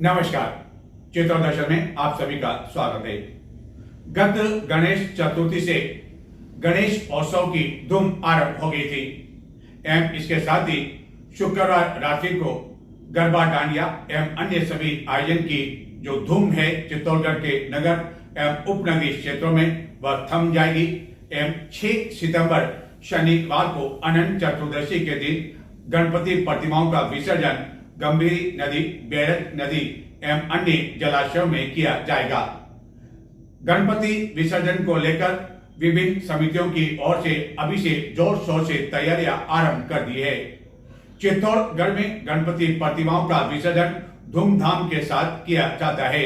नमस्कार, चित्तौड़ दर्शन में आप सभी का स्वागत है। गत गणेश चतुर्थी से गणेश उत्सव की धूम आरंभ हो गई थी एवं इसके साथ ही शुक्रवार रात्रि को गरबा डांडिया एवं अन्य सभी आयोजन की जो धूम है चित्तौड़गढ़ के नगर एवं उपनगरीय क्षेत्रों में वह थम जाएगी एवं 6 सितंबर शनिवार को अनंत चतुर्दशी के दिन गणपति प्रतिमाओं का विसर्जन गंभीरी नदी, बैरक नदी एवं अन्य जलाशयों में किया जाएगा। गणपति विसर्जन को लेकर विभिन्न समितियों की ओर से अभी से जोर शोर से तैयारियां आरंभ कर दी है। चित्तौड़गढ़ में गणपति प्रतिमाओं का विसर्जन धूमधाम के साथ किया जाता है,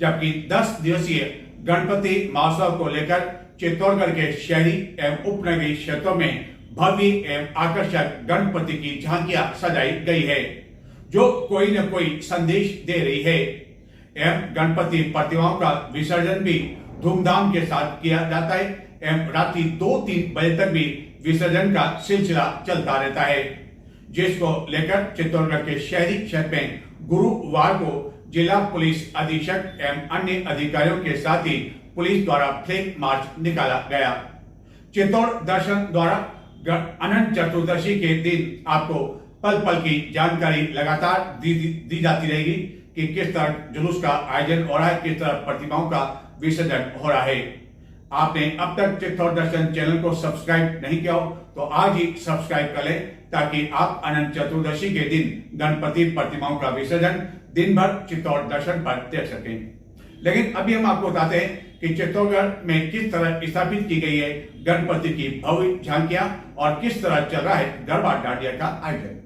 जबकि 10 दिवसीय गणपति महोत्सव को लेकर चित्तौड़गढ़ के शहरी एवं उपनगरीय क्षेत्रों में भव्य एवं आकर्षक गणपति की झांकियां सजाई गई है, जो कोई न कोई संदेश दे रही है एवं गणपति प्रतिमाओं का विसर्जन भी धूमधाम के साथ किया जाता है एवं रात्रि 2-3 बजे तक भी विसर्जन का सिलसिला चलता रहता है, जिसको लेकर चित्तौड़गढ़ के शहरी क्षेत्र में गुरुवार को जिला पुलिस अधीक्षक एवं अन्य अधिकारियों के साथ ही पुलिस द्वारा फ्लैग मार्च निकाला गया। चित्तौड़ दर्शन द्वारा अनंत चतुर्दशी के दिन आपको पल पल की जानकारी लगातार दी जाती रहेगी कि किस तरह जुलूस का आयोजन हो रहा है, किस तरह प्रतिमाओं का विसर्जन हो रहा है। आपने अब तक चित्तौड़ दर्शन चैनल को सब्सक्राइब नहीं किया हो तो आज ही सब्सक्राइब कर लें, ताकि आप अनंत चतुर्दशी के दिन गणपति प्रतिमाओं का विसर्जन दिन भर चित्तौड़ दर्शन पर देख सकें। लेकिन अभी हम आपको बताते हैं कि चित्तौड़गढ़ में किस तरह स्थापित की गई है गणपति की भव्य झांकियां और किस तरह चल रहा है गरबा डांडिया का आयोजन।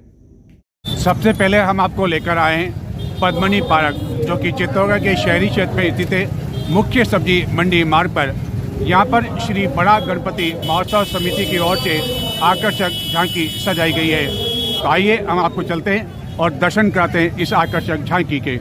सबसे पहले हम आपको लेकर आए हैं पद्मनी पार्क, जो कि चित्तौड़गढ़ के शहरी क्षेत्र में स्थित है, मुख्य सब्जी मंडी मार्ग पर। यहाँ पर श्री बड़ा गणपति महोत्सव समिति की ओर से आकर्षक झांकी सजाई गई है। तो आइए हम आपको चलते हैं और दर्शन कराते हैं इस आकर्षक झांकी के।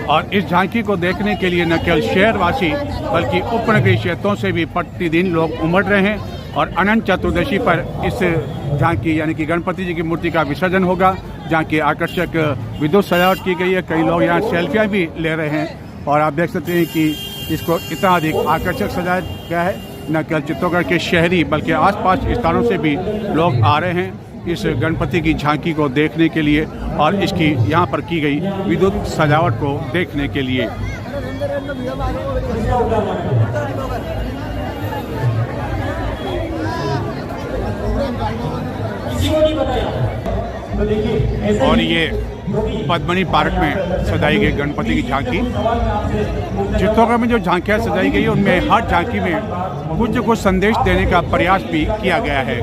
और इस झांकी को देखने के लिए न केवल शहरवासी बल्कि उपनगरीय क्षेत्रों से भी प्रतिदिन लोग उमड़ रहे हैं। और अनंत चतुर्दशी पर इस झांकी यानी कि गणपति जी की मूर्ति का विसर्जन होगा, जहाँ की आकर्षक विद्युत सजावट की गई है। कई लोग यहाँ सेल्फियाँ भी ले रहे हैं और आप देख सकते हैं कि इसको इतना अधिक आकर्षक सजाया गया है। न केवल चित्तौड़गढ़ के शहरी बल्कि आसपास स्थानों से भी लोग आ रहे हैं इस गणपति की झांकी को देखने के लिए और इसकी यहाँ पर की गई विद्युत सजावट को देखने के लिए। और ये पद्मनी पार्क में सजाई गई गणपति की झांकी। चित्तौड़गढ़ में जो झांकियाँ सजाई गई है उनमें हर झांकी में कुछ न कुछ संदेश देने का प्रयास भी किया गया है।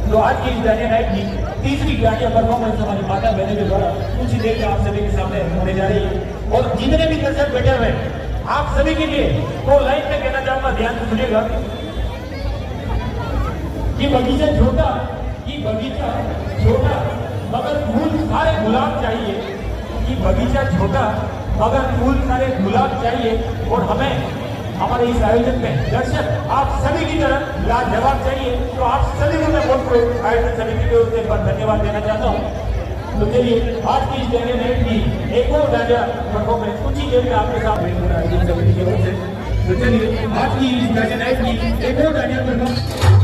तो आज की की तीसरी डांडिया परफॉर्मेंस हमारी माता बहनों के द्वारा कुछ ही देर में आप सभी के सामने होने जा रही है। और जितने भी दर्शक बैठे हुए आप सभी के लिए तो लाइन में कहना चाहूंगा, ध्यान से सुनिएगा। ये बगीचा छोटा मगर फूल सारे गुलाब चाहिए। ये बगीचा छोटा मगर फूल सारे गुलाब चाहिए। और हमें हमारे इस आयोजन में दर्शक आप सभी की तरह लाजवाब चाहिए। तो आप सभी को मैं बहुत आयोजन समिति के ओर से धन्यवाद देना चाहता हूँ। तो चलिए आज की इस डांडिया नाइट की एक और डांडिया परफॉर्मेंस कुछ ही देर में आपके साथ आयोजन समिति की ओर से। तो चलिए आज की इस डांडिया नाइट की एक और डांडिया परफॉर्मेंस।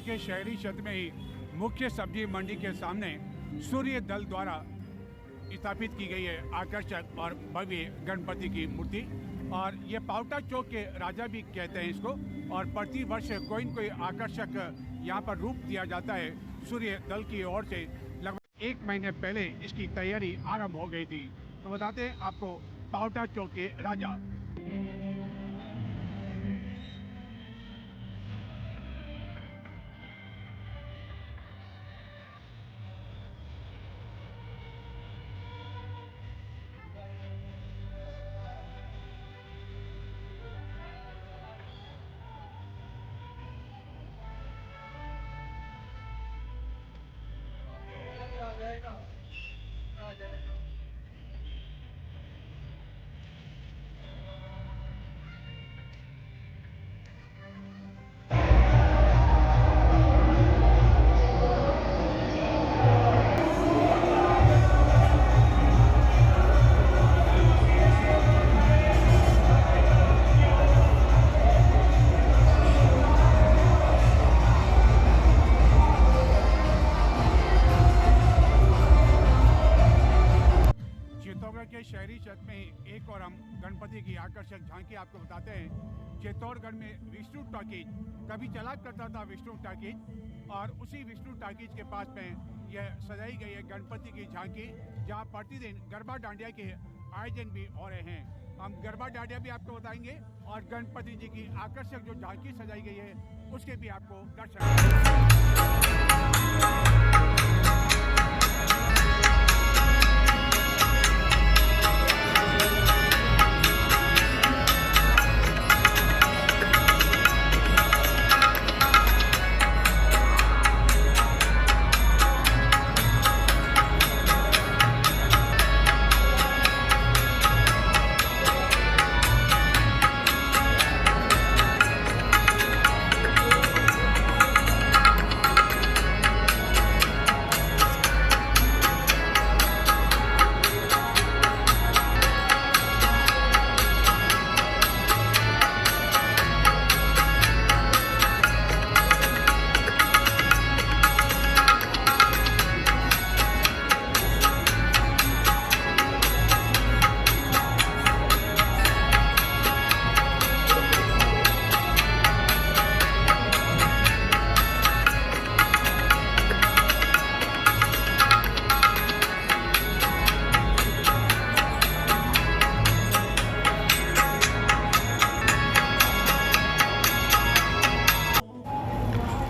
के शहरी क्षेत्र में ही मुख्य सब्जी मंडी के सामने सूर्य दल द्वारा स्थापित की गई है आकर्षक और भव्य गणपति की मूर्ति। और ये पावटा चौक के राजा भी कहते हैं इसको। और प्रति वर्ष कोई न कोई आकर्षक यहाँ पर रूप दिया जाता है सूर्य दल की ओर से। लगभग 1 महीने पहले इसकी तैयारी आरंभ हो गई थी। तो बताते हैं आपको पावटा चौक के राजा। के शहरी क्षेत्र में एक और हम गणपति की आकर्षक झांकी आपको बताते हैं। चित्तौड़गढ़ में विष्णु टॉकीज कभी चला करता था विष्णु टॉकीज, और उसी विष्णु टॉकीज के पास में यह सजाई गई है गणपति की झांकी, जहां प्रतिदिन गरबा डांडिया के आयोजन भी हो रहे हैं। हम गरबा डांडिया भी आपको बताएंगे और गणपति जी की आकर्षक जो झांकी सजाई गई है उसके भी आपको दर्शन।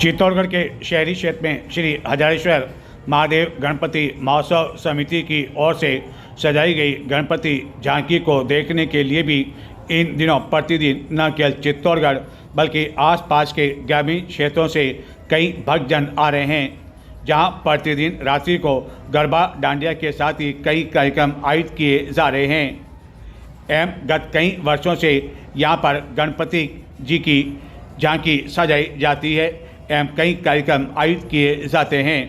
चित्तौड़गढ़ के शहरी क्षेत्र में श्री हजारेश्वर महादेव गणपति महोत्सव समिति की ओर से सजाई गई गणपति झांकी को देखने के लिए भी इन दिनों प्रतिदिन न केवल चित्तौड़गढ़ बल्कि आसपास के ग्रामीण क्षेत्रों से कई भक्तजन आ रहे हैं, जहां प्रतिदिन रात्रि को गरबा डांडिया के साथ ही कई कार्यक्रम आयोजित किए जा रहे हैं। एवं गत कई वर्षों से यहां पर गणपति जी की झांकी सजाई जाती है एवं कई कार्यक्रम आयोजित किए जाते हैं।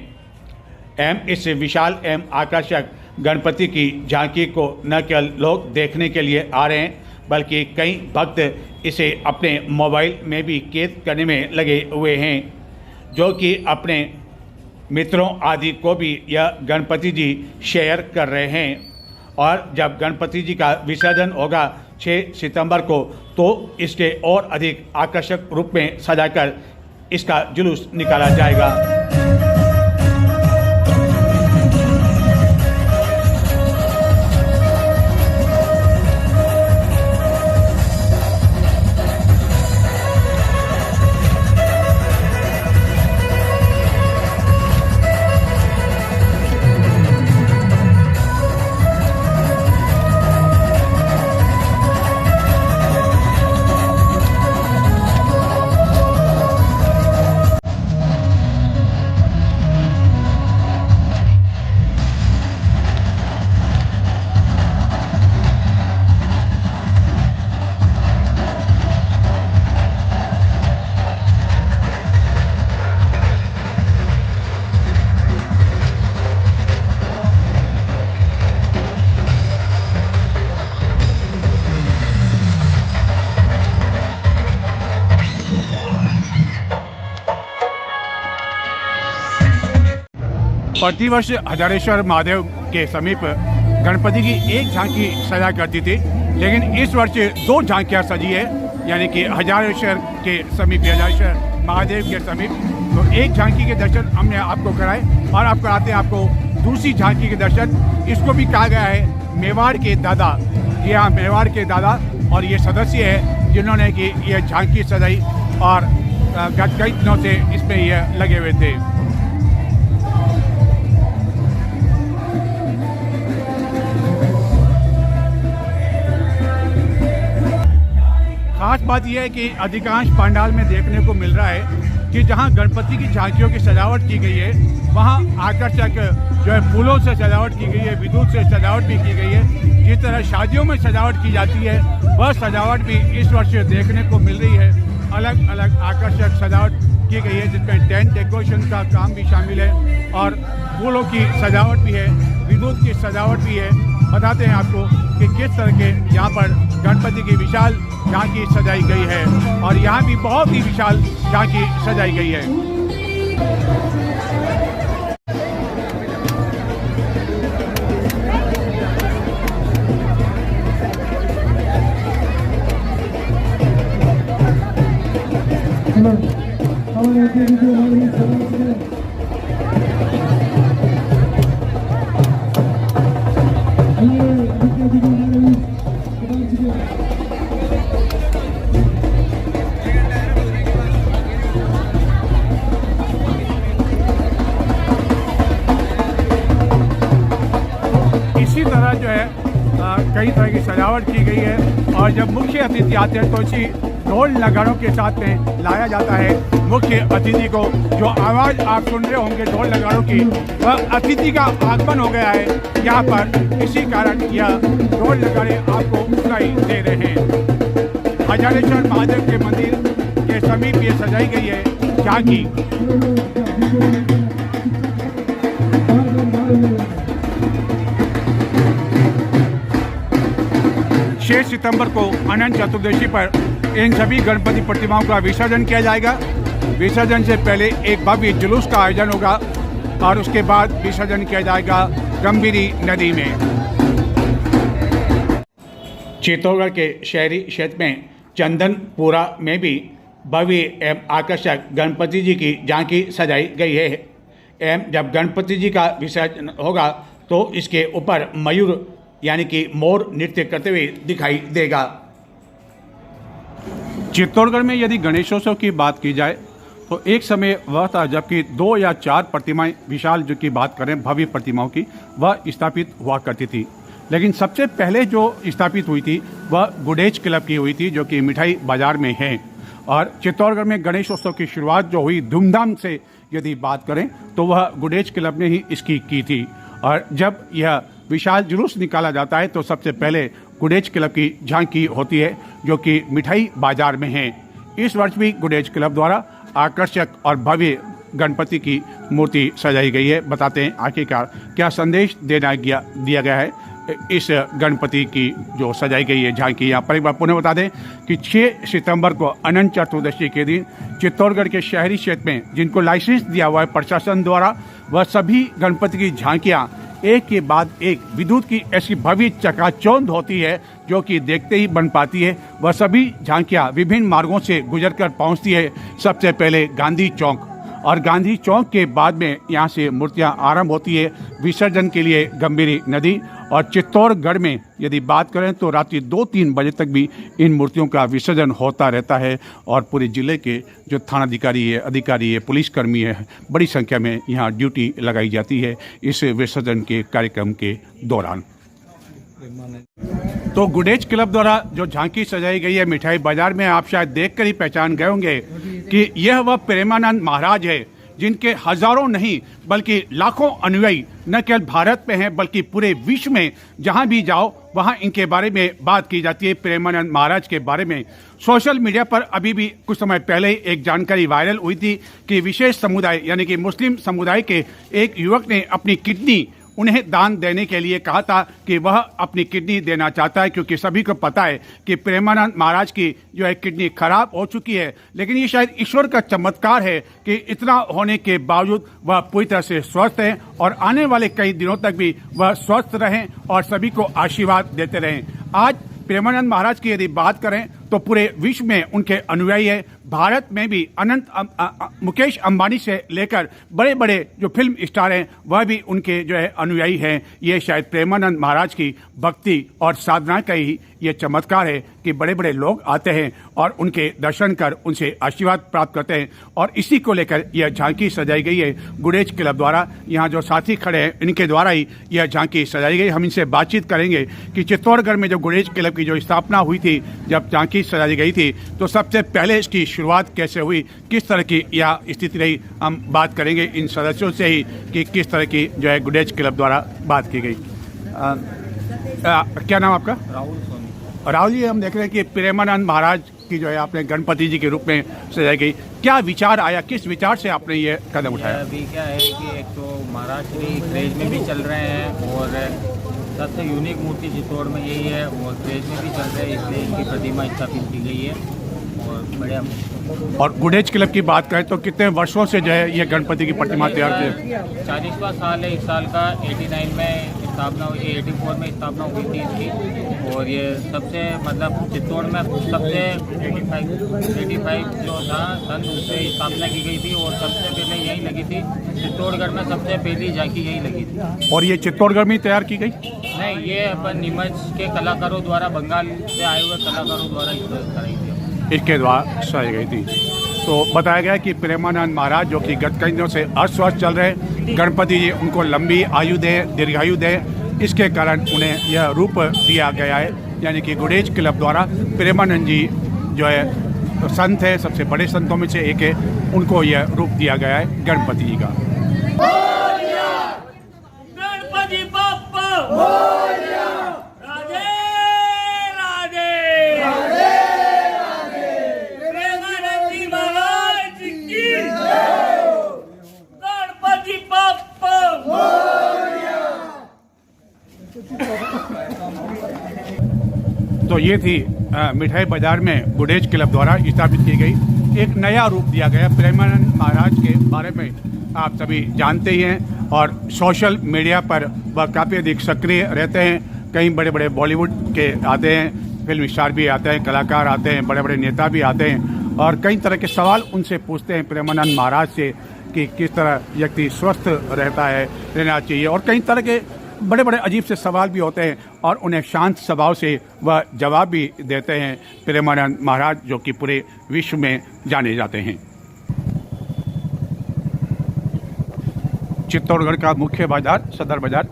एवं इस विशाल एवं आकर्षक गणपति की झांकी को न केवल लोग देखने के लिए आ रहे हैं बल्कि कई भक्त इसे अपने मोबाइल में भी कैद करने में लगे हुए हैं, जो कि अपने मित्रों आदि को भी यह गणपति जी शेयर कर रहे हैं। और जब गणपति जी का विसर्जन होगा 6 सितंबर को, तो इसके और अधिक आकर्षक रूप में सजाकर इसका जुलूस निकाला जाएगा। प्रतिवर्ष हजारेश्वर महादेव के समीप गणपति की एक झांकी सजा करती थी, लेकिन इस वर्ष 2 झांकियां सजी है, यानी कि हजारेश्वर के समीप, हजारेश्वर महादेव के समीप। तो एक झांकी के दर्शन हमने आपको कराए और आप कराते हैं आपको दूसरी झांकी के दर्शन। इसको भी कहा गया है मेवाड़ के दादा। जी हाँ, मेवाड़ के दादा, और ये सदस्य है जिन्होंने कि ये झांकी सजाई और गत कई दिनों से इसमें ये लगे हुए थे। खास बात यह है कि अधिकांश पंडाल में देखने को मिल रहा है कि जहां गणपति की झांकियों की सजावट की गई है, वहां आकर्षक जो है फूलों से सजावट की गई है, विद्युत से सजावट भी की गई है। जिस तरह शादियों में सजावट की जाती है, वह सजावट भी इस वर्ष देखने को मिल रही है। अलग अलग आकर्षक सजावट की गई है, जिसमें टेंट डेकोरेशन का काम भी शामिल है और फूलों की सजावट भी है, विद्युत की सजावट भी है। बताते हैं आपको कि किस तरह के यहाँ पर गणपति की विशाल झांकी सजाई गई है, और यहाँ भी बहुत ही विशाल झांकी सजाई गई है। इसी तरह जो है कई तरह की सजावट की गई है, और जब मुख्य अतिथि आते हैं तो इसी ढोल नगाड़ों के साथ में लाया जाता है मुख्य अतिथि को। जो आवाज़ आप सुन रहे होंगे ढोल नगाड़ों की, वह अतिथि का आगमन हो गया है यहाँ पर। इसी कारण यह ढोल नगाड़े आपको सुनाई दे रहे हैं। हजारेश्वर महादेव के मंदिर के समीप ये सजाई गई है झांकी। 6 सितंबर को अनंत चतुर्दशी पर इन सभी गणपति प्रतिमाओं का विसर्जन किया जाएगा। विसर्जन से पहले एक भव्य जुलूस का आयोजन होगा और उसके बाद विसर्जन किया जाएगा गंभीरी नदी में। चित्तौड़गढ़ के शहरी क्षेत्र में चंदनपुरा में भी भव्य एवं आकर्षक गणपति जी की झांकी सजाई गई है। एवं जब गणपति जी का विसर्जन होगा तो इसके ऊपर मयूर यानी कि मोर नृत्य करते हुए दिखाई देगा। चित्तौड़गढ़ में यदि गणेशोत्सव की बात की जाए तो एक समय वह था जबकि 2 या 4 प्रतिमाएं, विशाल जो की बात करें भव्य प्रतिमाओं की, वह स्थापित हुआ करती थी। लेकिन सबसे पहले जो स्थापित हुई थी वह गुडेज क्लब की हुई थी, जो कि मिठाई बाजार में है। और चित्तौड़गढ़ में गणेशोत्सव की शुरुआत जो हुई धूमधाम से यदि बात करें तो वह गुडेज क्लब ने ही इसकी की थी। और जब यह विशाल जुलूस निकाला जाता है तो सबसे पहले गुडेज क्लब की झांकी होती है, जो कि मिठाई बाजार में है। इस वर्ष भी गुडेज क्लब द्वारा आकर्षक और भव्य गणपति की मूर्ति सजाई गई है। बताते हैं आखिरकार क्या संदेश दिया गया है इस गणपति की जो सजाई गई है झांकी। यहाँ पर एक बार पुनः बता दें कि 6 सितंबर को अनंत चतुर्दशी के दिन चित्तौड़गढ़ के शहरी क्षेत्र में जिनको लाइसेंस दिया हुआ है प्रशासन द्वारा, वह सभी गणपति की झांकियाँ एक के बाद एक विद्युत की ऐसी भव्य चकाचौंध होती है जो कि देखते ही बन पाती है। वह सभी झांकियाँ विभिन्न मार्गों से गुजरकर पहुंचती है। सबसे पहले गांधी चौक, और गांधी चौक के बाद में यहाँ से मूर्तियाँ आरंभ होती है विसर्जन के लिए गंभीरी नदी। और चित्तौड़गढ़ में यदि बात करें तो रात्रि 2-3 बजे तक भी इन मूर्तियों का विसर्जन होता रहता है। और पूरे जिले के जो थानाधिकारी है, अधिकारी है, पुलिसकर्मी है, बड़ी संख्या में यहाँ ड्यूटी लगाई जाती है इस विसर्जन के कार्यक्रम के दौरान। तो गुडेज क्लब द्वारा जो झांकी सजाई गई है मिठाई बाजार में, आप शायद देखकर ही पहचान गए होंगे कि यह वह प्रेमानंद महाराज है जिनके हजारों नहीं बल्कि लाखों अनुयायी न केवल भारत में हैं बल्कि पूरे विश्व में जहां भी जाओ वहां इनके बारे में बात की जाती है। प्रेमानंद महाराज के बारे में सोशल मीडिया पर अभी भी कुछ समय पहले एक जानकारी वायरल हुई थी कि विशेष समुदाय यानी कि मुस्लिम समुदाय के एक युवक ने अपनी किडनी उन्हें दान देने के लिए कहा था कि वह अपनी किडनी देना चाहता है, क्योंकि सभी को पता है कि प्रेमानंद महाराज की जो है किडनी खराब हो चुकी है। लेकिन ये शायद ईश्वर का चमत्कार है कि इतना होने के बावजूद वह पूरी तरह से स्वस्थ हैं और आने वाले कई दिनों तक भी वह स्वस्थ रहें और सभी को आशीर्वाद देते रहें। आज प्रेमानंद महाराज की यदि बात करें तो पूरे विश्व में उनके अनुयायी है। भारत में भी मुकेश अंबानी से लेकर बड़े बड़े जो फिल्म स्टार हैं वह भी उनके जो है अनुयायी हैं। ये शायद प्रेमानंद महाराज की भक्ति और साधना का ही ये चमत्कार है कि बड़े बड़े लोग आते हैं और उनके दर्शन कर उनसे आशीर्वाद प्राप्त करते हैं। और इसी को लेकर यह झांकी सजाई गई है गुडेज क्लब द्वारा। यहाँ जो साथी खड़े हैं इनके द्वारा ही यह झांकी सजाई गई। हम इनसे बातचीत करेंगे कि चित्तौड़गढ़ में जो गुडेज क्लब की जो स्थापना हुई थी, जब झांकी सजाई गई थी, तो सबसे पहले इसकी शुरुआत कैसे हुई, किस तरह की यह स्थिति रही, हम बात करेंगे इन सदस्यों से ही कि किस तरह की जो है गुडेज क्लब द्वारा बात की गई। क्या नाम आपका? राहुल जी, हम देख रहे हैं कि प्रेमानंद महाराज की जो है आपने गणपति जी के रूप में सजाई गई, क्या विचार आया, किस विचार से आपने ये कदम उठाया? अभी क्या है कि एक तो महाराज श्री क्रेज में भी चल रहे हैं और सबसे यूनिक मूर्ति चित्तौड़ में यही है और क्रेज में भी चल रहे हैं, इसलिए इनकी प्रतिमा स्थापित की गई है और बढ़िया। और गुडेज क्लब की बात करें तो कितने वर्षों से जो है ये गणपति की प्रतिमा तैयार की? 40वां साल है इस साल का। 89 में स्थापना हुई, 84 में स्थापना हुई थी इसकी। और ये सबसे मतलब चित्तौड़ में सबसे 85 जो था सन उससे स्थापना की गई थी और सबसे पहले यही लगी थी। चित्तौड़गढ़ में सबसे पहली झांकी यही लगी थी। और ये चित्तौड़गढ़ में तैयार की गई? नहीं, ये अपन नीमच के कलाकारों द्वारा, बंगाल से आए हुए कलाकारों द्वारा कराई थी, इसके द्वारा सजाई गई थी। तो बताया गया कि प्रेमानंद महाराज जो कि गत कई दिनों से अस्वस्थ चल रहे, गणपति जी उनको लंबी आयु दें, दीर्घायु दें, इसके कारण उन्हें यह रूप दिया गया है। यानी कि गुडेज क्लब द्वारा प्रेमानंद जी जो है संत है, सबसे बड़े संतों में से एक है, उनको यह रूप दिया गया है गणपति जी का। गणपति बाप्पा राधे राधे, प्रेमानंद जी महाराज की गणपति बाप्पा। तो ये थी मिठाई बाजार में गुडेज क्लब द्वारा स्थापित की गई एक नया रूप दिया गया। प्रेमानंद महाराज के बारे में आप सभी जानते ही हैं और सोशल मीडिया पर वह काफ़ी अधिक सक्रिय रहते हैं। कई बड़े बड़े बॉलीवुड के आते हैं, फिल्म स्टार भी आते हैं, कलाकार आते हैं, बड़े बड़े नेता भी आते हैं और कई तरह के सवाल उनसे पूछते हैं प्रेमानंद महाराज से कि किस तरह व्यक्ति स्वस्थ रहना चाहिए। और कई तरह के बड़े बड़े अजीब से सवाल भी होते हैं और उन्हें शांत स्वभाव से वह जवाब भी देते हैं प्रेमानंद महाराज, जो कि पूरे विश्व में जाने जाते हैं। चित्तौड़गढ़ का मुख्य बाजार सदर बाजार,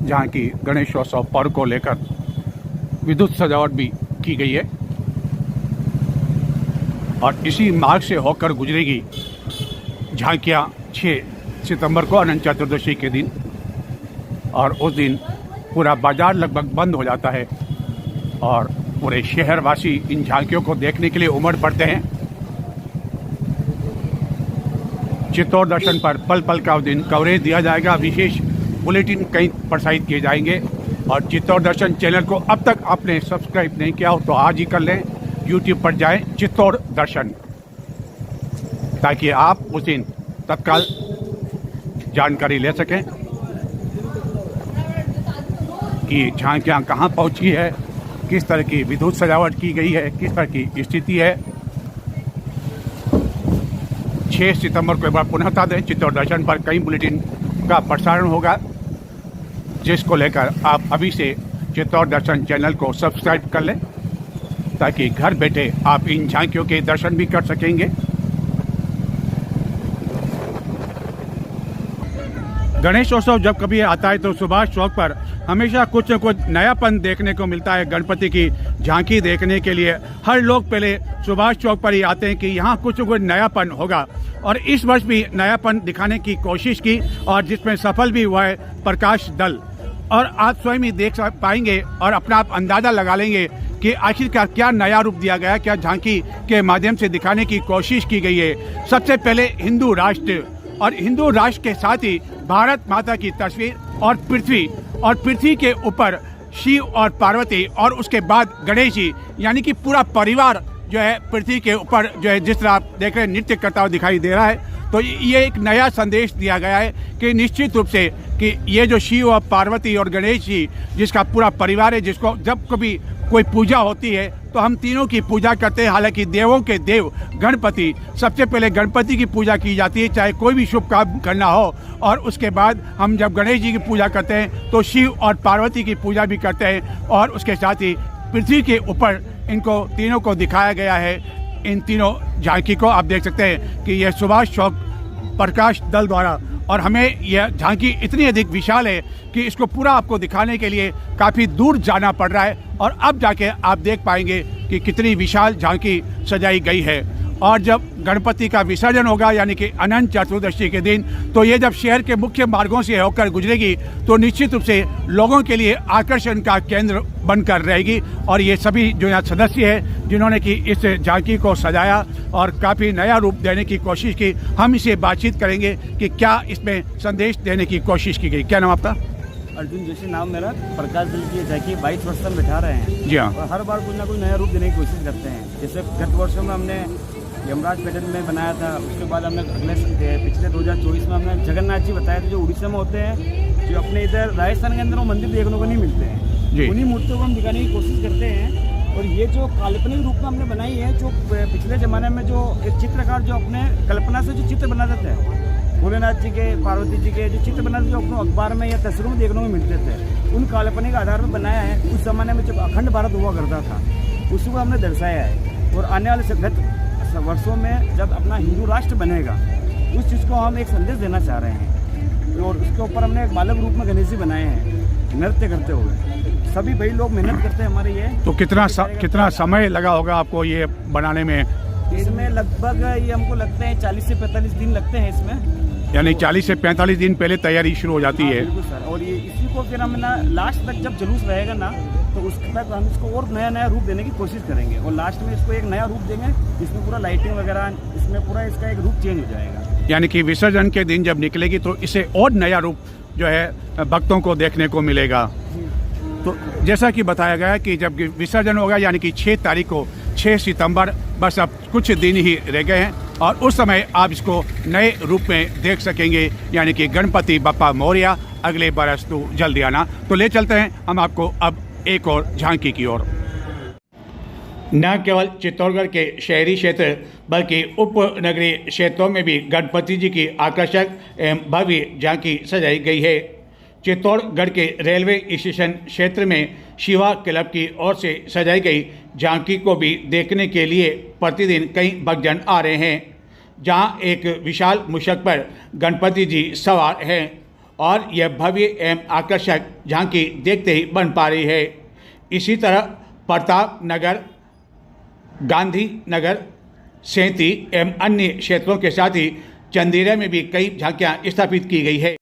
जहाँ की गणेशोत्सव पर्व को लेकर विद्युत सजावट भी की गई है और इसी मार्ग से होकर गुजरेगी झांकियाँ 6 सितंबर को अनंत चतुर्दशी के दिन। और उस दिन पूरा बाजार लगभग बंद हो जाता है और पूरे शहरवासी इन झांकियों को देखने के लिए उमड़ पड़ते हैं। चित्तौड़ दर्शन पर पल पल का दिन कवरेज दिया जाएगा, विशेष बुलेटिन कई प्रसारित किए जाएंगे। और चित्तौड़ दर्शन चैनल को अब तक आपने सब्सक्राइब नहीं किया हो तो आज ही कर लें, यूट्यूब पर जाएं चित्तौड़ दर्शन, ताकि आप उस दिन तत्काल जानकारी ले सकें कि झांकियाँ कहाँ पहुँची है, किस तरह की विद्युत सजावट की गई है, किस तरह की स्थिति है। 6 सितंबर को एक बार पुनः बता दें, चित्तौड़ दर्शन पर कई बुलेटिन का प्रसारण होगा, जिसको लेकर आप अभी से चित्तौड़ दर्शन चैनल को सब्सक्राइब कर लें, ताकि घर बैठे आप इन झांकियों के दर्शन भी कर सकेंगे। गणेशोत्सव जब कभी आता है तो सुभाष चौक पर हमेशा कुछ न कुछ नयापन देखने को मिलता है। गणपति की झांकी देखने के लिए हर लोग पहले सुभाष चौक पर ही आते हैं कि यहाँ कुछ न कुछ नयापन होगा, और इस वर्ष भी नयापन दिखाने की कोशिश की और जिसमें सफल भी हुआ है प्रकाश दल। और आप स्वयं ही देख पाएंगे और अपना आप अंदाज़ा लगा लेंगे कि आखिरकार क्या नया रूप दिया गया, क्या झांकी के माध्यम से दिखाने की कोशिश की गई है। सबसे पहले हिंदू राष्ट्र और हिंदू राष्ट्र के साथ ही भारत माता की तस्वीर और पृथ्वी के ऊपर शिव और पार्वती और उसके बाद गणेश जी, यानी कि पूरा परिवार जो है पृथ्वी के ऊपर जो है जिस तरह आप देख रहे हैं नृत्य करता हुआ दिखाई दे रहा है। तो ये एक नया संदेश दिया गया है कि निश्चित रूप से कि ये जो शिव और पार्वती और गणेश जी जिसका पूरा परिवार है, जिसको जब कभी कोई पूजा होती है तो हम तीनों की पूजा करते हैं। हालांकि देवों के देव गणपति, सबसे पहले गणपति की पूजा की जाती है चाहे कोई भी शुभ काम करना हो, और उसके बाद हम जब गणेश जी की पूजा करते हैं तो शिव और पार्वती की पूजा भी करते हैं। और उसके साथ ही पृथ्वी के ऊपर इनको तीनों को दिखाया गया है। इन तीनों झांकी को आप देख सकते हैं कि यह सुभाष चौक प्रकाश दल द्वारा, और हमें यह झांकी इतनी अधिक विशाल है कि इसको पूरा आपको दिखाने के लिए काफ़ी दूर जाना पड़ रहा है, और अब जाके आप देख पाएंगे कि कितनी विशाल झांकी सजाई गई है। और जब गणपति का विसर्जन होगा यानी कि अनंत चतुर्दशी के दिन, तो ये जब शहर के मुख्य मार्गों से होकर गुजरेगी तो निश्चित रूप से लोगों के लिए आकर्षण का केंद्र बनकर रहेगी। और ये सभी जो यहाँ सदस्य हैं जिन्होंने कि इस झांकी को सजाया और काफ़ी नया रूप देने की कोशिश की, हम इसे बातचीत करेंगे कि क्या इसमें संदेश देने की कोशिश की गई। क्या नाम आपका? अर्जुन जोशी नाम मेरा। प्रकाश दल की झांकी 22 वर्ष में बिठा रहे हैं जी हाँ। और हर बार कुछ ना कुछ नया रूप देने की कोशिश करते हैं। जैसे गत वर्षों में हमने यमराज पैटर्न में बनाया था, उसके बाद हमने पिछले 2024 में हमने जगन्नाथ जी बताया थे जो उड़ीसा में होते हैं, जो अपने इधर राजस्थान के अंदर वो मंदिर देखने को नहीं मिलते हैं। उन्हीं मूर्तियों को हम दिखाने की कोशिश करते हैं। और ये जो काल्पनिक रूप में हमने बनाई है, जो पिछले ज़माने में जो एक चित्रकार जो अपने कल्पना से जो चित्र बनाते थे, भोलेनाथ जी के, पार्वती जी के जो चित्र बनाते जो अपने अखबार में या तस्वीरों में देखने को मिलते थे, उन काल्पनिक आधार पर बनाया है। उस ज़माने में जब अखंड भारत हुआ करता था उसी को हमने दर्शाया है। और आने वाले गत वर्षों में जब अपना हिंदू राष्ट्र बनेगा उस चीज़ को हम एक संदेश देना चाह रहे हैं। और उसके ऊपर हमने एक बालक रूप में गणेश जी बनाए हैं नृत्य करते हुए। सभी भाई लोग मेहनत करते हैं हमारे ये। तो कितना समय लगा होगा आपको ये बनाने में? इसमें लगभग ये हमको लगते हैं 40 से 45 दिन लगते हैं इसमें। यानी 40 से 45 दिन पहले तैयारी शुरू हो जाती है। बिल्कुल सर। और ये इसी को फिर हम ना लास्ट तक जब जुलूस रहेगा ना तो उसके बाद हम इसको और नया रूप देने की कोशिश करेंगे। और लास्ट में इसको एक नया रूप देंगे जिसमें पूरा लाइटिंग वगैरह, इसमें पूरा इसका एक रूप चेंज हो जाएगा। यानी कि विसर्जन के दिन जब निकलेगी तो इसे और नया रूप जो है भक्तों को देखने को मिलेगा। तो जैसा कि बताया गया कि जब विसर्जन होगा यानी कि 6 तारीख को, 6 सितंबर, बस अब कुछ दिन ही रह गए हैं और उस समय आप इसको नए रूप में देख सकेंगे, यानी कि गणपति बप्पा मोरया, अगले बरस तू जल्दी आना। तो ले चलते हैं हम आपको अब एक और झांकी की ओर। न केवल चित्तौड़गढ़ के शहरी क्षेत्र बल्कि उपनगरीय क्षेत्रों में भी गणपति जी की आकर्षक एवं भव्य झांकी सजाई गई है। चित्तौड़गढ़ के रेलवे स्टेशन क्षेत्र में शिवा क्लब की ओर से सजाई गई झांकी को भी देखने के लिए प्रतिदिन कई भक्तजन आ रहे हैं, जहां एक विशाल मूषक पर गणपति जी सवार हैं और यह भव्य एवं आकर्षक झांकी देखते ही बन पा रही है। इसी तरह प्रताप नगर, गांधी नगर, सेंती एवं अन्य क्षेत्रों के साथ ही चंदेरा में भी कई झांकियां स्थापित की गई है।